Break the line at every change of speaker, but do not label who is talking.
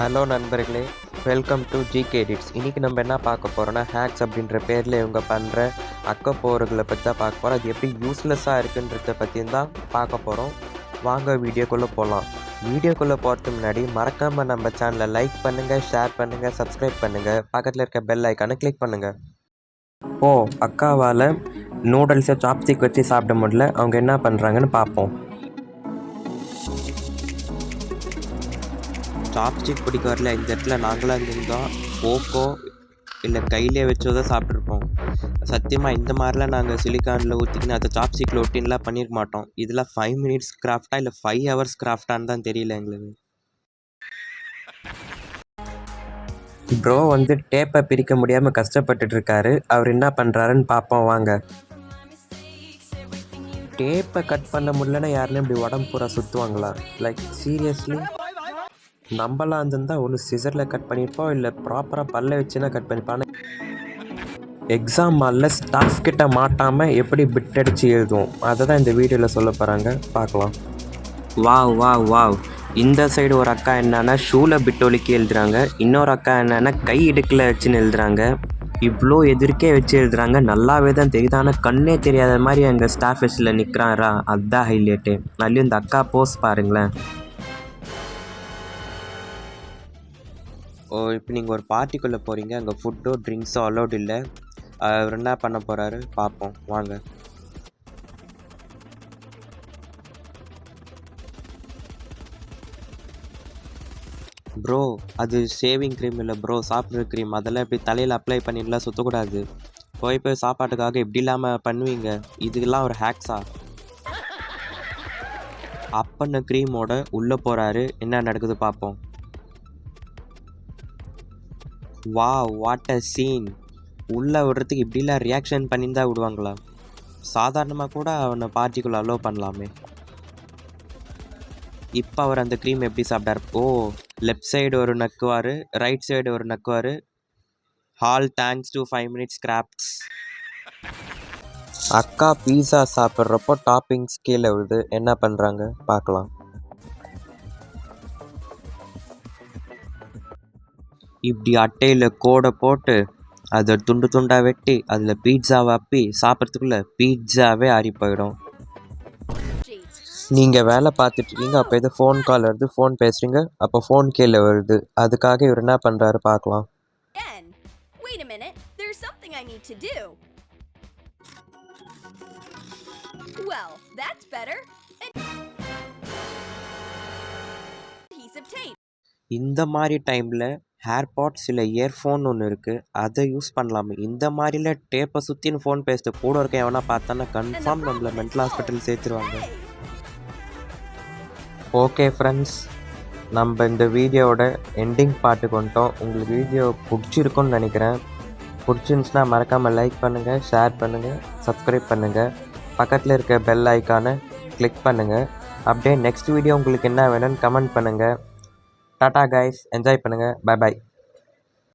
Hello நண்பர்களே, welcome to GK edits. இன்றைக்கி நம்ம என்ன பார்க்க போகிறோன்னா, ஹேக்ஸ் அப்படின்ற பேரில் இவங்க பண்ணுற அக்கப்போர்களை பற்றி தான் பார்க்க போகிறோம். அது எப்படி யூஸ்லெஸ்ஸாக இருக்குன்றத பற்றியும் தான் பார்க்க போகிறோம். வாங்க வீடியோக்குள்ளே போகலாம். வீடியோக்குள்ளே போகிறதுக்கு முன்னாடி மறக்காமல் நம்ம சேனலை லைக் பண்ணுங்கள், ஷேர் பண்ணுங்கள், சப்ஸ்கிரைப் பண்ணுங்கள், பக்கத்தில் இருக்க பெல் ஐக்கானை கிளிக் பண்ணுங்கள். அக்காவால் நூடுல்ஸை சாப்ஸ்டிக் வச்சு சாப்பிட முடியல. அவங்க என்ன பண்ணுறாங்கன்னு பார்ப்போம். சாப்ஸ்டிக் பிடிக்க வரல. இந்த இடத்துல நாங்களாம் இருந்திருந்தோம் ஃபோக்கோ இல்லை கையிலே வச்சோ தான் சாப்பிட்ருப்போம். சத்தியமாக இந்த மாதிரிலாம் நாங்கள் சிலிக்கானில் ஊற்றிக்கின்னு அதை சாப்ஸ்டிக்கில் ஒட்டின்லாம் பண்ணியிருக்க மாட்டோம். இதெல்லாம் 5 minutes கிராஃப்டாக இல்லை 5 hours கிராஃப்டான்னு தான் தெரியல எங்களுக்கு. ப்ரோ வந்து டேப்பை பிரிக்க முடியாமல் கஷ்டப்பட்டுட்ருக்காரு. அவர் என்ன பண்ணுறாருன்னு பார்ப்போம் வாங்க. டேப்பை கட் பண்ண முடியலன்னா யாருன்னு இப்படி உடம்பு பூரா சுற்றுவாங்களா? லைக் சீரியஸ்லி நம்மளாம் இருந்திருந்தால் ஒன்று சிசரில் கட் பண்ணியிருப்போம், இல்லை ப்ராப்பராக பல்ல வச்சுன்னா கட் பண்ணியிருப்பான். எக்ஸாம் ஹாலில் ஸ்டாஃப் கிட்ட மாட்டாமல் எப்படி பிட் அடித்து எழுதுவோம் அதை தான் இந்த வீடியோவில் சொல்ல போகிறாங்க, பார்க்கலாம். வாவ் இந்த சைடு ஒரு அக்கா என்னென்னா ஷூவில் பிட் ஒலிக்கி எழுதுறாங்க. இன்னொரு அக்கா என்னென்னா கை இடுக்கில் வச்சுன்னு எழுதுறாங்க. இவ்வளோ எதிர்க்கே வச்சு எழுதுறாங்க. நல்லாவே தான் தெரியுது, ஆனால் கண்ணே தெரியாத மாதிரி அங்கே ஸ்டாஃப் ஹெஸ்டில் நிற்கிறாரா, அதுதான் ஹைலைட்டு. அதுலேயும் இந்த அக்கா போஸ் பாருங்களேன். இப்போ நீங்கள் ஒரு பார்ட்டிக்குள்ளே போகிறீங்க, அங்கே ஃபுட்டோ ட்ரிங்க்ஸோ அலோடு இல்லை. அவர் என்ன பண்ண போகிறாரு பார்ப்போம் வாங்க. ப்ரோ அது ஷேவிங் க்ரீம் இல்லை ப்ரோ, சாப்பிட்ற க்ரீம். அதெல்லாம் இப்படி தலையில் அப்ளை பண்ணிடலாம், சுற்றக்கூடாது. போய் சாப்பாட்டுக்காக இப்படி இல்லாமல் பண்ணுவீங்க. இதுக்கெல்லாம் ஒரு ஹேக்ஸா? அப்பண்ண க்ரீமோட உள்ளே போகிறாரு, என்ன நடக்குது பார்ப்போம். What a scene. உள்ளே விடுறதுக்கு இப்படிலாம் ரியாக்ஷன் பண்ணியிருந்தா விடுவாங்களா? சாதாரணமாக கூட அவனை பார்ட்டிக்குள்ளே அலோவ் பண்ணலாமே. இப்போ அவர் அந்த க்ரீம் எப்படி சாப்பிட்டார்? லெஃப்ட் சைடு ஒரு நக்குவார், ரைட் சைடு ஒரு நக்குவார். All thanks to 5 minutes crafts. அக்கா பீஸா சாப்பிட்றப்போ டாப்பிங்ஸ் கீழே விழுது, என்ன பண்ணுறாங்க பார்க்கலாம். இப்படி அட்டையில் கோடை போட்டு அதை துண்டு துண்டாக வெட்டி அதில் பீட்சாவை அப்பி சாப்பிட்றதுக்குள்ளே பீட்சாவே ஆறி போயிடும். நீங்கள் வேலை பார்த்துட்ருக்கீங்க, அப்போ எது ஃபோன் கால் வருது, ஃபோன் பேசுகிறீங்க, அப்போ ஃபோன் கீழே வருது. அதுக்காக இவர் என்ன பண்ணுறாரு பார்க்கலாம். இந்த மாதிரி டைமில் ஹேர்பாட்ஸ் இல்லை இயர்ஃபோன் ஒன்று இருக்குது, அதை யூஸ் பண்ணலாமே. இந்த மாதிரில டேப்பை சுற்றின்னு ஃபோன் பேசிட்டு கூட இருக்க எவனா பார்த்தானா கன்ஃபார்ம் நம்மளை மென்டல் ஹாஸ்பிட்டல் சேர்த்துருவாங்க. ஓகே ஃப்ரெண்ட்ஸ், நம்ம இந்த வீடியோவோட எண்டிங் பார்ட்டுக்கு வந்துட்டோம். உங்களுக்கு வீடியோ பிடிச்சிருக்குன்னு நினைக்கிறேன். பிடிச்சிருந்துச்சுன்னா மறக்காமல் லைக் பண்ணுங்கள், ஷேர் பண்ணுங்கள், சப்ஸ்கிரைப் பண்ணுங்கள், பக்கத்தில் இருக்க பெல் ஐக்கானை கிளிக் பண்ணுங்கள். அப்படியே நெக்ஸ்ட் வீடியோ உங்களுக்கு என்ன வேணும்னு கமெண்ட் பண்ணுங்கள். டாடா கைஸ், என்ஜாய் பண்ணுங்கள், பை பாய்.